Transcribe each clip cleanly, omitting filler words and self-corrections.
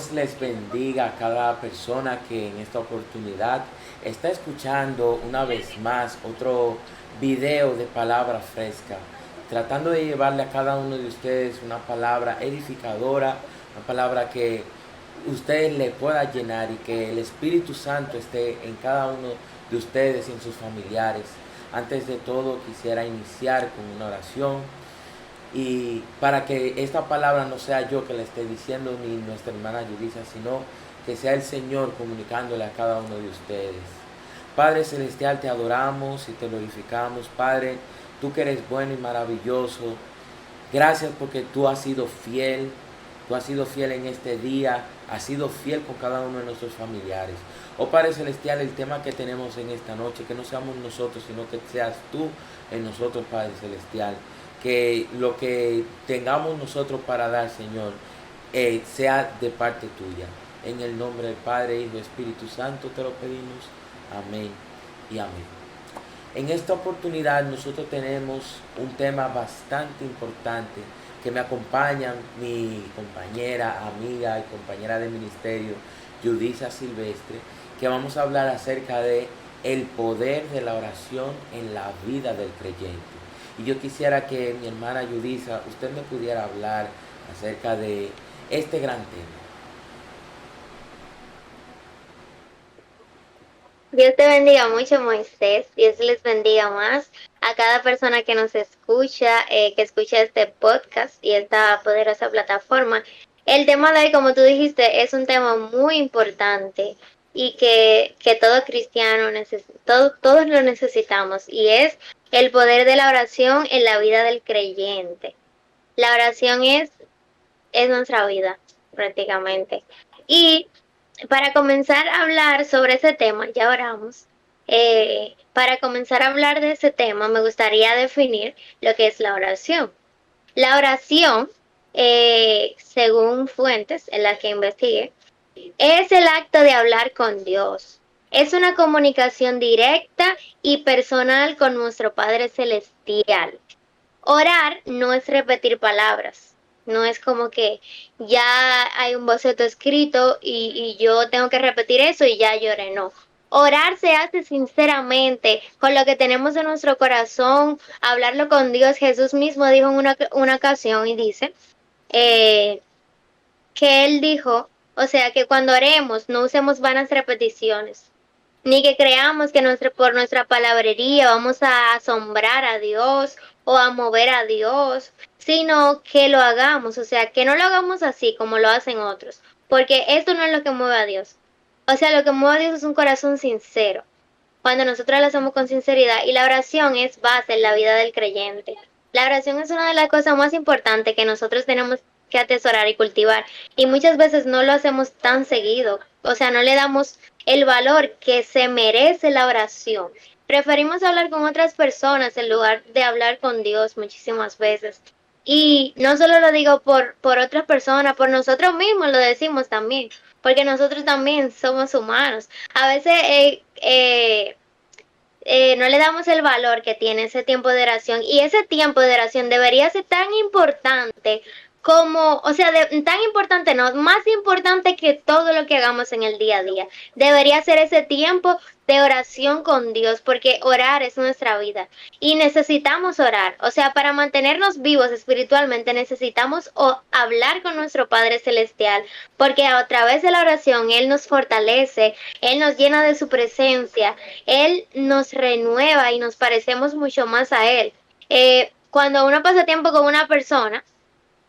Dios les bendiga a cada persona que en esta oportunidad está escuchando una vez más otro video de palabra fresca, tratando de llevarle a cada uno de ustedes una palabra edificadora, una palabra que usted le pueda llenar y que el Espíritu Santo esté en cada uno de ustedes y en sus familiares. Antes de todo quisiera iniciar con una oración y para que esta palabra no sea yo que le esté diciendo ni nuestra hermana Yulisa, sino que sea el Señor comunicándole a cada uno de ustedes. Padre Celestial, te adoramos y te glorificamos. Padre, tú que eres bueno y maravilloso, gracias porque tú has sido fiel. Tú has sido fiel en este día, has sido fiel con cada uno de nuestros familiares. Oh Padre Celestial, el tema que tenemos en esta noche, que no seamos nosotros, sino que seas tú en nosotros, Padre Celestial. Que lo que tengamos nosotros para dar, Señor, sea de parte tuya. En el nombre del Padre, Hijo y Espíritu Santo te lo pedimos. Amén y amén. En esta oportunidad nosotros tenemos un tema bastante importante que me acompaña mi compañera, amiga y compañera de ministerio, Yudisa Silvestre, que vamos a hablar acerca de el poder de la oración en la vida del creyente. Y yo quisiera que mi hermana Yudisa, usted me pudiera hablar acerca de este gran tema. Dios te bendiga mucho, Moisés. Dios les bendiga más a cada persona que nos escucha, que escucha este podcast y esta poderosa plataforma. El tema de hoy, como tú dijiste, es un tema muy importante y que todo cristiano, todos lo necesitamos, y es el poder de la oración en la vida del creyente. La oración es nuestra vida, prácticamente. Y para comenzar a hablar sobre ese tema, ya oramos. Para comenzar a hablar de ese tema, me gustaría definir lo que es la oración. La oración, según fuentes en las que investigué, es el acto de hablar con Dios. Es una comunicación directa y personal con nuestro Padre Celestial. Orar no es repetir palabras, no es como que ya hay un boceto escrito y yo tengo que repetir eso y ya lloré, no. Orar se hace sinceramente, con lo que tenemos en nuestro corazón, hablarlo con Dios. Jesús mismo dijo en una ocasión y dice eh, que Él dijo, o sea, que cuando oremos no usemos vanas repeticiones, ni que creamos que por nuestra palabrería vamos a asombrar a Dios o a mover a Dios, sino que lo hagamos, o sea, que no lo hagamos así como lo hacen otros, porque esto no es lo que mueve a Dios. O sea, lo que mueve a Dios es un corazón sincero, cuando nosotros lo hacemos con sinceridad, y la oración es base en la vida del creyente. La oración es una de las cosas más importantes que nosotros tenemos que atesorar y cultivar, y muchas veces no lo hacemos tan seguido, o sea, no le damos el valor que se merece la oración. Preferimos hablar con otras personas en lugar de hablar con Dios muchísimas veces. Y no solo lo digo por otras personas, por nosotros mismos lo decimos también, porque nosotros también somos humanos. A veces no le damos el valor que tiene ese tiempo de oración, y ese tiempo de oración debería ser tan importante como, o sea, tan importante, no, más importante que todo lo que hagamos en el día a día. Debería ser ese tiempo de oración con Dios, porque orar es nuestra vida y necesitamos orar. O sea, para mantenernos vivos espiritualmente necesitamos hablar con nuestro Padre Celestial, porque a través de la oración Él nos fortalece, Él nos llena de su presencia, Él nos renueva y nos parecemos mucho más a Él. Cuando uno pasa tiempo con una persona,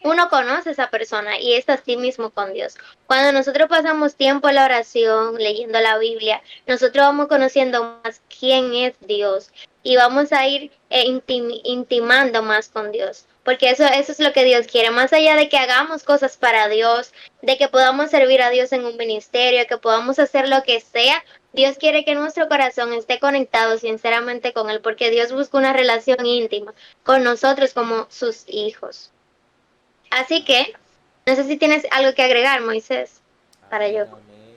uno conoce a esa persona y es así mismo con Dios. Cuando nosotros pasamos tiempo en la oración, leyendo la Biblia, nosotros vamos conociendo más quién es Dios y vamos a ir intimando más con Dios. Porque eso es lo que Dios quiere, más allá de que hagamos cosas para Dios, de que podamos servir a Dios en un ministerio, que podamos hacer lo que sea. Dios quiere que nuestro corazón esté conectado sinceramente con Él, porque Dios busca una relación íntima con nosotros como sus hijos. Así que, no sé si tienes algo que agregar, Moisés, para Amén, yo. amén.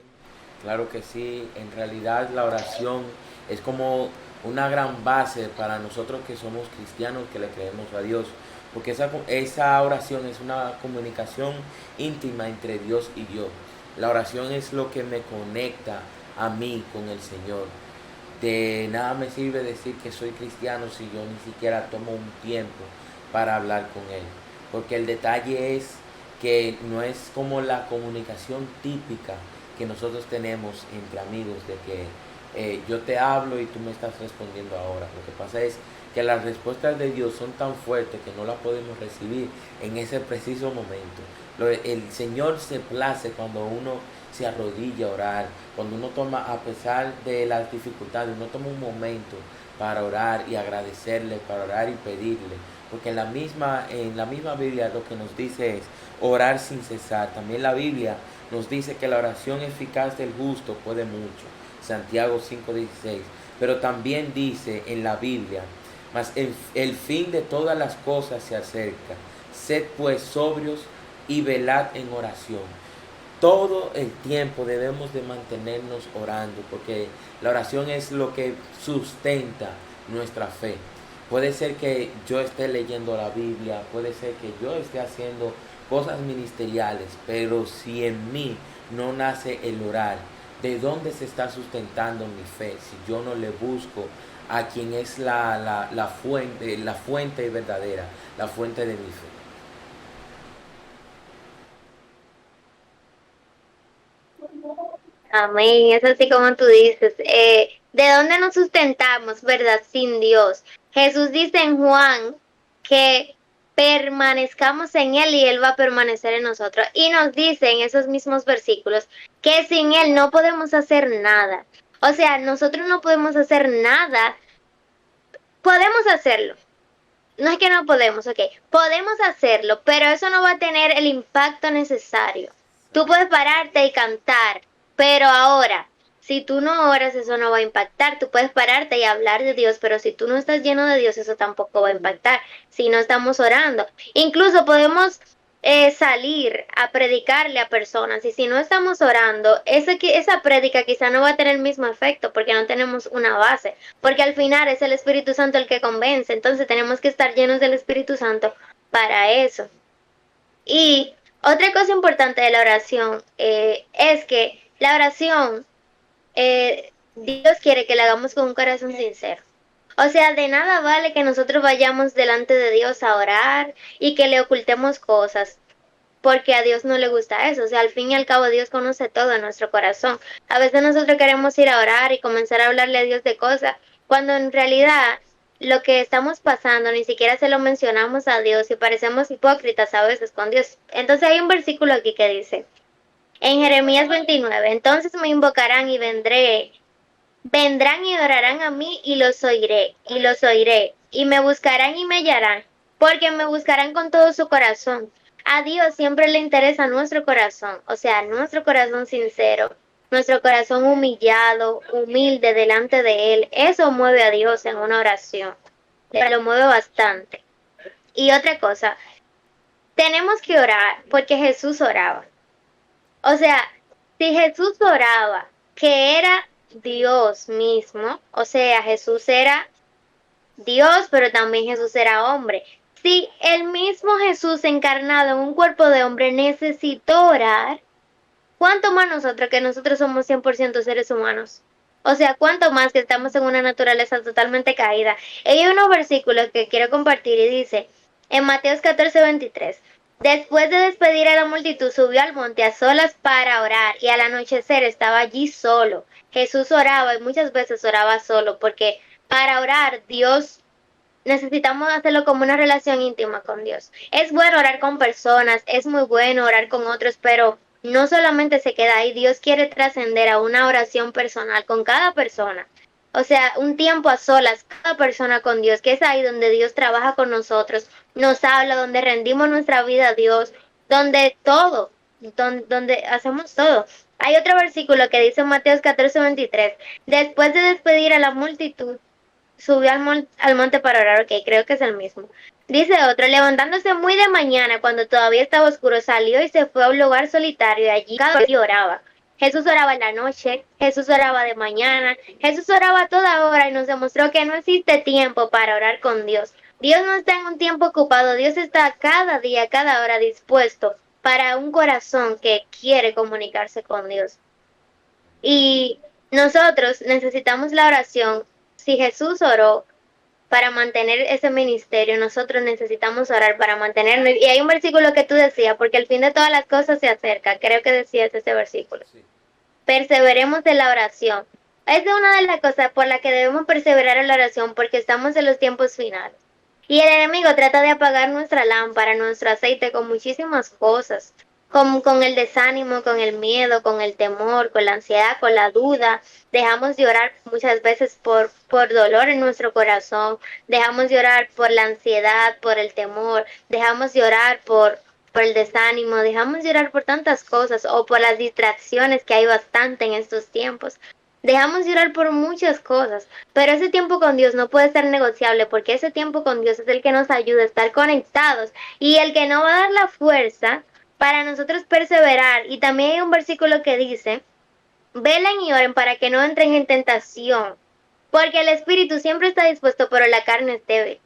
Claro que sí, en realidad la oración es como una gran base para nosotros que somos cristianos, que le creemos a Dios, porque esa oración es una comunicación íntima entre Dios y yo. La oración es lo que me conecta a mí con el Señor. De nada me sirve decir que soy cristiano si yo ni siquiera tomo un tiempo para hablar con Él. Porque el detalle es que no es como la comunicación típica que nosotros tenemos entre amigos, de que yo te hablo y tú me estás respondiendo ahora. Lo que pasa es que las respuestas de Dios son tan fuertes que no las podemos recibir en ese preciso momento. El Señor se place cuando uno se arrodilla a orar, cuando uno toma, a pesar de las dificultades, uno toma un momento para orar y agradecerle, para orar y pedirle. Porque en la misma Biblia lo que nos dice es orar sin cesar. También la Biblia nos dice que la oración eficaz del justo puede mucho. Santiago 5:16. Pero también dice en la Biblia, mas el fin de todas las cosas se acerca. Sed pues sobrios y velad en oración. Todo el tiempo debemos de mantenernos orando, porque la oración es lo que sustenta nuestra fe. Puede ser que yo esté leyendo la Biblia, puede ser que yo esté haciendo cosas ministeriales, pero si en mí no nace el orar, ¿de dónde se está sustentando mi fe? Si yo no le busco a quien es la fuente verdadera, la fuente de mi fe. Amén, es así como tú dices. ¿De dónde nos sustentamos, verdad? Sin Dios. Jesús dice en Juan que permanezcamos en Él y Él va a permanecer en nosotros. Y nos dice en esos mismos versículos que sin Él no podemos hacer nada. O sea, nosotros no podemos hacer nada. Podemos hacerlo. No es que no podemos, ok. Podemos hacerlo, pero eso no va a tener el impacto necesario. Tú puedes pararte y cantar, pero ahora, si tú no oras, eso no va a impactar. Tú puedes pararte y hablar de Dios, pero si tú no estás lleno de Dios, eso tampoco va a impactar. Si no estamos orando. Incluso podemos salir a predicarle a personas y si no estamos orando, esa prédica quizá no va a tener el mismo efecto porque no tenemos una base, porque al final es el Espíritu Santo el que convence, entonces tenemos que estar llenos del Espíritu Santo para eso. Y otra cosa importante de la oración es que la oración, Dios quiere que la hagamos con un corazón sincero. O sea, de nada vale que nosotros vayamos delante de Dios a orar y que le ocultemos cosas, porque a Dios no le gusta eso. O sea, al fin y al cabo Dios conoce todo en nuestro corazón. A veces nosotros queremos ir a orar y comenzar a hablarle a Dios de cosas, cuando en realidad lo que estamos pasando ni siquiera se lo mencionamos a Dios y parecemos hipócritas a veces con Dios. Entonces hay un versículo aquí que dice, en Jeremías 29, entonces me invocarán y vendrán y orarán a mí y los oiré, y me buscarán y me hallarán, porque me buscarán con todo su corazón. A Dios siempre le interesa nuestro corazón, o sea, nuestro corazón sincero, nuestro corazón humillado, humilde delante de Él. Eso mueve a Dios en una oración, lo mueve bastante. Y otra cosa, tenemos que orar porque Jesús oraba. O sea, si Jesús oraba, que era Dios mismo, o sea, Jesús era Dios, pero también Jesús era hombre. Si el mismo Jesús encarnado en un cuerpo de hombre necesitó orar, ¿cuánto más nosotros, que nosotros somos 100% seres humanos? O sea, ¿cuánto más que estamos en una naturaleza totalmente caída? Hay unos versículos que quiero compartir y dice, en Mateos 14:23, después de despedir a la multitud, subió al monte a solas para orar y al anochecer estaba allí solo. Jesús oraba y muchas veces oraba solo porque para orar Dios necesitamos hacerlo como una relación íntima con Dios. Es bueno orar con personas, es muy bueno orar con otros, pero no solamente se queda ahí, Dios quiere trascender a una oración personal con cada persona. O sea, un tiempo a solas, cada persona con Dios, que es ahí donde Dios trabaja con nosotros, nos habla, donde rendimos nuestra vida a Dios, donde todo, donde hacemos todo. Hay otro versículo que dice en Mateo 14:23, después de despedir a la multitud, subió al monte para orar, ok, creo que es el mismo. Dice otro, levantándose muy de mañana, cuando todavía estaba oscuro, salió y se fue a un lugar solitario y allí cada día oraba. Jesús oraba en la noche, Jesús oraba de mañana, Jesús oraba a toda hora y nos demostró que no existe tiempo para orar con Dios. Dios no está en un tiempo ocupado, Dios está cada día, cada hora dispuesto para un corazón que quiere comunicarse con Dios. Y nosotros necesitamos la oración. Si Jesús oró para mantener ese ministerio, nosotros necesitamos orar para mantenerlo. Y hay un versículo que tú decías, porque el fin de todas las cosas se acerca. Creo que decías ese versículo. Sí. Perseveremos en la oración. Esa es una de las cosas por las que debemos perseverar en la oración, porque estamos en los tiempos finales. Y el enemigo trata de apagar nuestra lámpara, nuestro aceite con muchísimas cosas, con el desánimo, con el miedo, con el temor, con la ansiedad, con la duda. Dejamos de orar muchas veces por dolor en nuestro corazón, dejamos de orar por la ansiedad, por el temor, dejamos de orar por el desánimo, dejamos de orar por tantas cosas o por las distracciones que hay bastante en estos tiempos. Dejamos de orar por muchas cosas, pero ese tiempo con Dios no puede ser negociable porque ese tiempo con Dios es el que nos ayuda a estar conectados y el que no va a dar la fuerza para nosotros perseverar. Y también hay un versículo que dice, velen y oren para que no entren en tentación, porque el espíritu siempre está dispuesto, pero la carne es débil.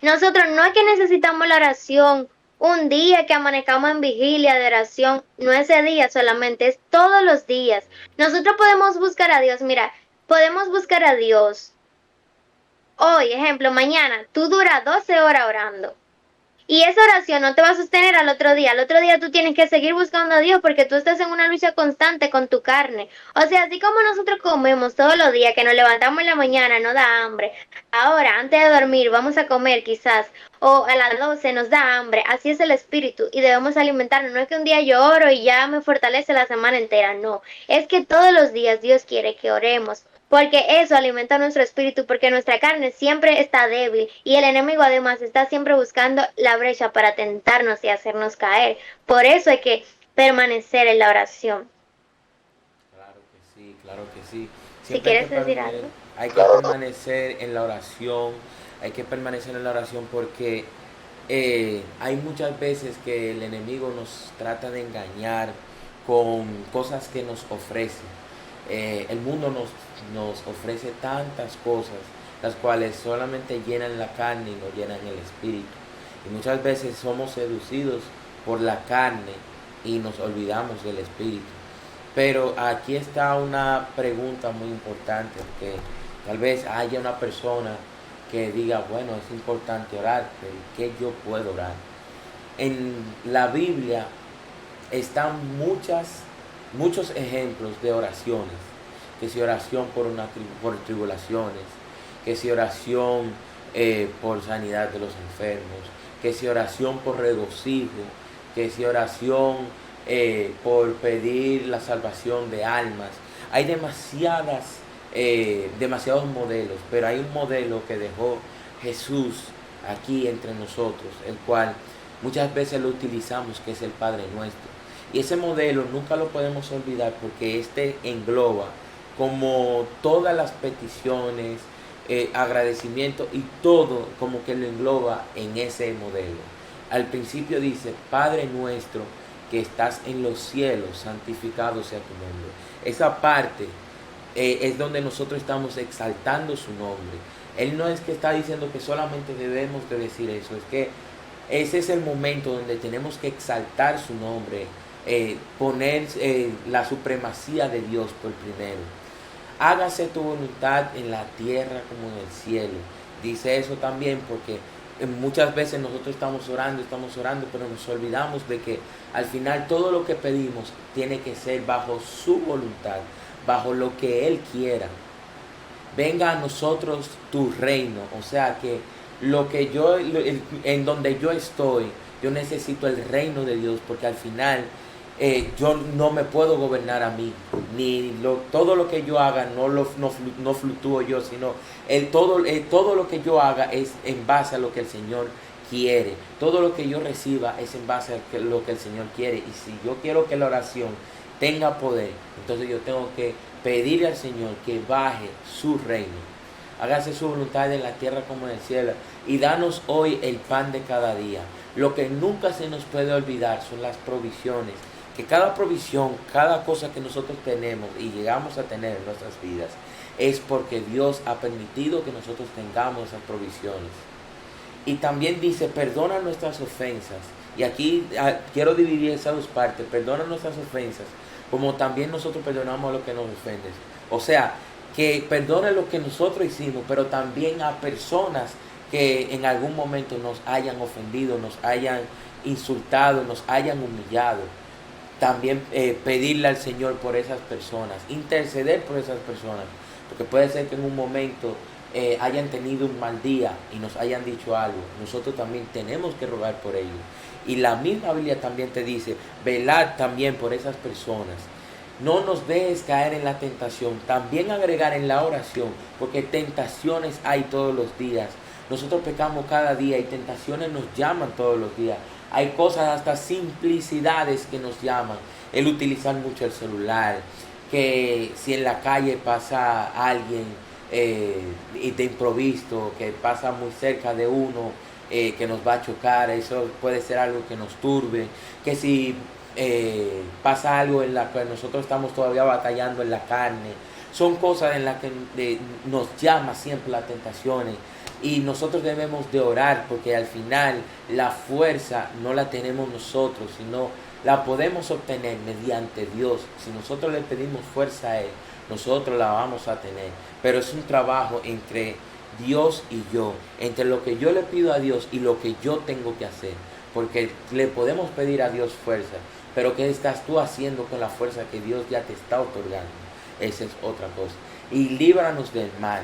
Nosotros no es que necesitamos la oración un día que amanezcamos en vigilia de oración, no ese día solamente, es todos los días. Nosotros podemos buscar a Dios, mira, podemos buscar a Dios. Hoy, ejemplo, mañana, tú duras 12 horas orando. Y esa oración no te va a sostener al otro día. Al otro día tú tienes que seguir buscando a Dios porque tú estás en una lucha constante con tu carne. O sea, así como nosotros comemos todos los días, que nos levantamos en la mañana, nos da hambre. Ahora, antes de dormir, vamos a comer quizás. O a las 12 nos da hambre. Así es el espíritu y debemos alimentarnos. No es que un día yo oro y ya me fortalece la semana entera. No. Es que todos los días Dios quiere que oremos. Porque eso alimenta nuestro espíritu, porque nuestra carne siempre está débil y el enemigo además está siempre buscando la brecha para tentarnos y hacernos caer. Por eso hay que permanecer en la oración. Claro que sí, claro que sí. Si Siempre quieres decir algo. hay que permanecer en la oración, hay que permanecer en la oración porque hay muchas veces que el enemigo nos trata de engañar con cosas que nos ofrece. El mundo nos ofrece tantas cosas, las cuales solamente llenan la carne y no llenan el espíritu. Y muchas veces somos seducidos por la carne y nos olvidamos del espíritu. Pero aquí está una pregunta muy importante, que tal vez haya una persona que diga, bueno, es importante orar, pero ¿qué yo puedo orar? En la Biblia están muchos ejemplos de oraciones, que si oración por tribulaciones, que si oración por sanidad de los enfermos, que si oración por regocijo, que si oración por pedir la salvación de almas. Hay demasiados modelos, pero hay un modelo que dejó Jesús aquí entre nosotros, el cual muchas veces lo utilizamos, que es el Padre Nuestro. Y ese modelo nunca lo podemos olvidar porque este engloba como todas las peticiones, agradecimiento y todo como que lo engloba en ese modelo. Al principio dice, Padre nuestro que estás en los cielos, santificado sea tu nombre. Esa parte es donde nosotros estamos exaltando su nombre. Él no es que está diciendo que solamente debemos de decir eso, es que ese es el momento donde tenemos que exaltar su nombre, poner la supremacía de Dios por primero. Hágase tu voluntad en la tierra como en el cielo. Dice eso también porque muchas veces nosotros estamos orando, pero nos olvidamos de que al final todo lo que pedimos tiene que ser bajo su voluntad, bajo lo que Él quiera. Venga a nosotros tu reino, o sea que en donde yo estoy, yo necesito el reino de Dios, porque al final yo no me puedo gobernar a mí, todo lo que yo haga no fluctúo yo, sino todo lo que yo haga es en base a lo que el Señor quiere. Todo lo que yo reciba es en base a lo que el Señor quiere. Y si yo quiero que la oración tenga poder, entonces yo tengo que pedirle al Señor que baje su reino. Hágase su voluntad en la tierra como en el cielo. Y danos hoy el pan de cada día. Lo que nunca se nos puede olvidar son las provisiones. Que cada provisión, cada cosa que nosotros tenemos y llegamos a tener en nuestras vidas, es porque Dios ha permitido que nosotros tengamos esas provisiones. Y también dice, perdona nuestras ofensas. Y aquí quiero dividir esas dos partes. Perdona nuestras ofensas, como también nosotros perdonamos a los que nos ofenden. O sea, que perdone lo que nosotros hicimos, pero también a personas que en algún momento nos hayan ofendido, nos hayan insultado, nos hayan humillado. También pedirle al Señor por esas personas, interceder por esas personas, porque puede ser que en un momento hayan tenido un mal día y nos hayan dicho algo. Nosotros también tenemos que rogar por ellos. Y la misma Biblia también te dice, velad también por esas personas. No nos dejes caer en la tentación. También agregar en la oración, porque tentaciones hay todos los días. Nosotros pecamos cada día y tentaciones nos llaman todos los días. Hay cosas, hasta simplicidades que nos llaman. El utilizar mucho el celular, que si en la calle pasa alguien y de improviso, que pasa muy cerca de uno, que nos va a chocar, eso puede ser algo que nos turbe. Que si pasa algo en la que nosotros estamos todavía batallando en la carne, son cosas en las que nos llama siempre las tentaciones. Y nosotros debemos de orar, porque al final la fuerza no la tenemos nosotros, sino la podemos obtener mediante Dios. Si nosotros le pedimos fuerza a Él, nosotros la vamos a tener. Pero es un trabajo entre Dios y yo, entre lo que yo le pido a Dios y lo que yo tengo que hacer. Porque le podemos pedir a Dios fuerza, pero ¿qué estás tú haciendo con la fuerza que Dios ya te está otorgando? Esa es otra cosa. Y líbranos del mal.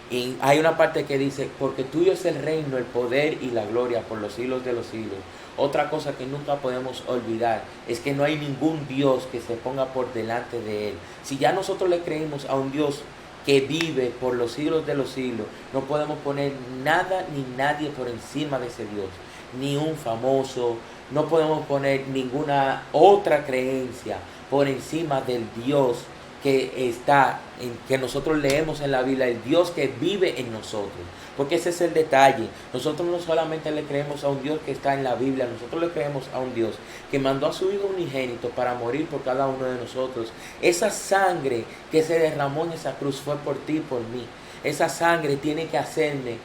Y hay una parte que dice, porque tuyo es el reino, el poder y la gloria por los siglos de los siglos. Otra cosa que nunca podemos olvidar es que no hay ningún Dios que se ponga por delante de Él. Si ya nosotros le creímos a un Dios que vive por los siglos de los siglos, no podemos poner nada ni nadie por encima de ese Dios. Ni un famoso, no podemos poner ninguna otra creencia por encima del Dios que está, que nosotros leemos en la Biblia, el Dios que vive en nosotros. Porque ese es el detalle. Nosotros no solamente le creemos a un Dios que está en la Biblia, nosotros le creemos a un Dios que mandó a su Hijo unigénito para morir por cada uno de nosotros. Esa sangre que se derramó en esa cruz fue por ti y por mí. Esa sangre tiene que hacerme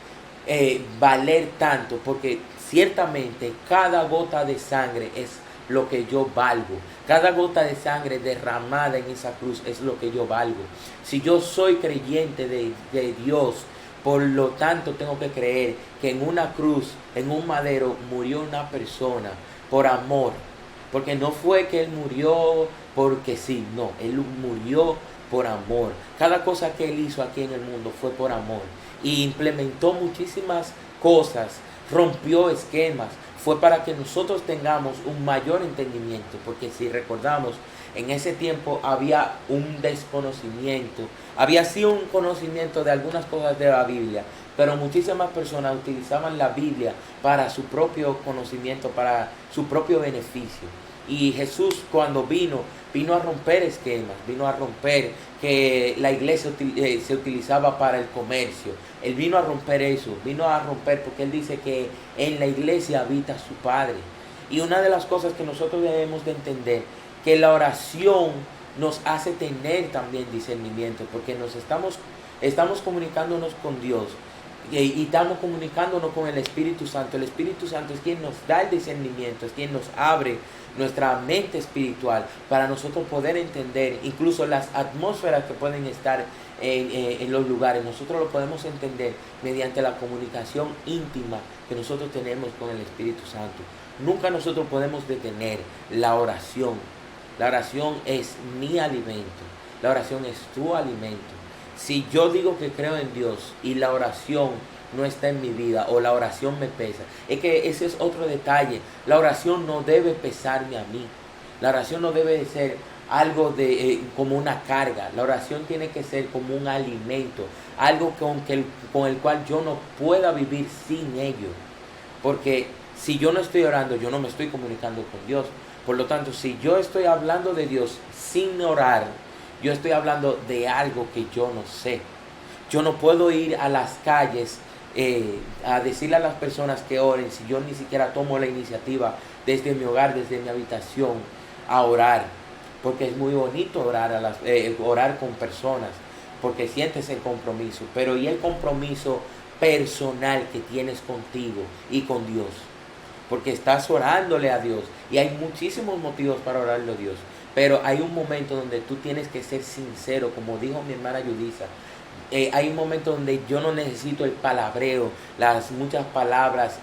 valer tanto, porque ciertamente cada gota de sangre es lo que yo valgo. Cada gota de sangre derramada en esa cruz es lo que yo valgo. Si yo soy creyente de Dios, por lo tanto tengo que creer que en una cruz, en un madero, murió una persona por amor. Porque no fue que Él murió porque sí, no, Él murió por amor. Cada cosa que Él hizo aquí en el mundo fue por amor. Y implementó muchísimas cosas, rompió esquemas. Fue para que nosotros tengamos un mayor entendimiento, porque si recordamos, en ese tiempo había un desconocimiento, había sí un conocimiento de algunas cosas de la Biblia, pero muchísimas personas utilizaban la Biblia para su propio conocimiento, para su propio beneficio. Y Jesús, cuando vino a romper esquemas, vino a romper que la iglesia se utilizaba para el comercio. Él vino a romper eso, vino a romper porque Él dice que en la iglesia habita su Padre. Y una de las cosas que nosotros debemos de entender, que la oración nos hace tener también discernimiento, porque estamos comunicándonos con Dios. Y estamos comunicándonos con el Espíritu Santo. El Espíritu Santo es quien nos da el discernimiento, es quien nos abre nuestra mente espiritual para nosotros poder entender incluso las atmósferas que pueden estar en los lugares. Nosotros lo podemos entender mediante la comunicación íntima que nosotros tenemos con el Espíritu Santo. Nunca nosotros podemos detener la oración. La oración es mi alimento. La oración es tu alimento. Si yo digo que creo en Dios y la oración no está en mi vida o la oración me pesa, es que ese es otro detalle. La oración no debe pesarme a mí. La oración no debe de ser algo como una carga. La oración tiene que ser como un alimento, algo con el cual yo no pueda vivir sin ello. Porque si yo no estoy orando, yo no me estoy comunicando con Dios. Por lo tanto, si yo estoy hablando de Dios sin orar, yo estoy hablando de algo que yo no sé. Yo no puedo ir a las calles a decirle a las personas que oren si yo ni siquiera tomo la iniciativa desde mi hogar, desde mi habitación, a orar. Porque es muy bonito orar con personas, porque sientes el compromiso. Pero ¿y el compromiso personal que tienes contigo y con Dios? porque estás orándole a Dios y hay muchísimos motivos para orarle a Dios. Pero hay un momento donde tú tienes que ser sincero, como dijo mi hermana Yudisa. Hay un momento donde yo no necesito el palabreo, las muchas palabras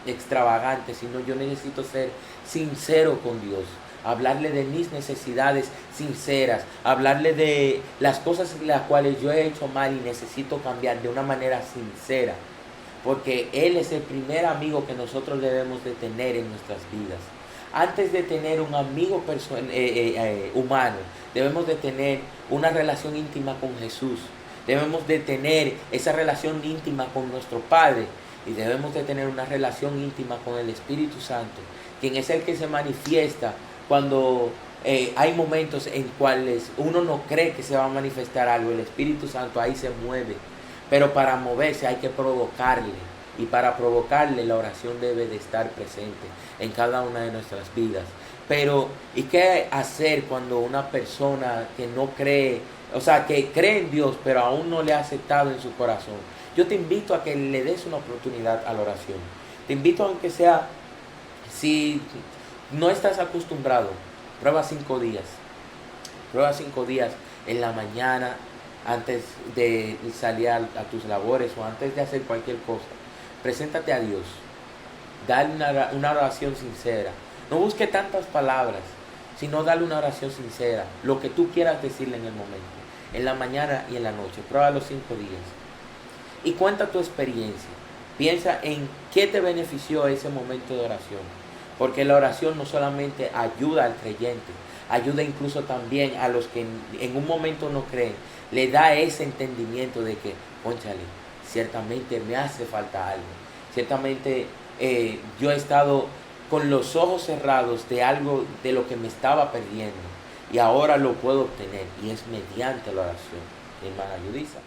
extravagantes, sino yo necesito ser sincero con Dios. Hablarle de mis necesidades sinceras, hablarle de las cosas en las cuales yo he hecho mal y necesito cambiar de una manera sincera. Porque Él es el primer amigo que nosotros debemos de tener en nuestras vidas. Antes de tener un amigo humano, debemos de tener una relación íntima con Jesús. Debemos de tener esa relación íntima con nuestro Padre y debemos de tener una relación íntima con el Espíritu Santo, quien es el que se manifiesta cuando hay momentos en cuales uno no cree que se va a manifestar algo. El Espíritu Santo ahí se mueve, pero para moverse hay que provocarle. Y para provocarle la oración debe de estar presente en cada una de nuestras vidas. Pero, ¿y qué hacer cuando una persona que no cree, o sea, que cree en Dios, pero aún no le ha aceptado en su corazón? Yo te invito a que le des una oportunidad a la oración. Te invito, aunque sea, si no estás acostumbrado, prueba 5 días. Prueba 5 días en la mañana, antes de salir a tus labores o antes de hacer cualquier cosa. Preséntate a Dios, dale una oración sincera. No busque tantas palabras, sino dale una oración sincera, lo que tú quieras decirle en el momento, en la mañana y en la noche. Prueba los 5 días y cuenta tu experiencia. Piensa en qué te benefició ese momento de oración, porque la oración no solamente ayuda al creyente, ayuda incluso también a los que en un momento no creen. Le da ese entendimiento de que, cónchale, ciertamente me hace falta algo. Ciertamente yo he estado con los ojos cerrados de algo de lo que me estaba perdiendo y ahora lo puedo obtener y es mediante la oración. Hermana Yudisa.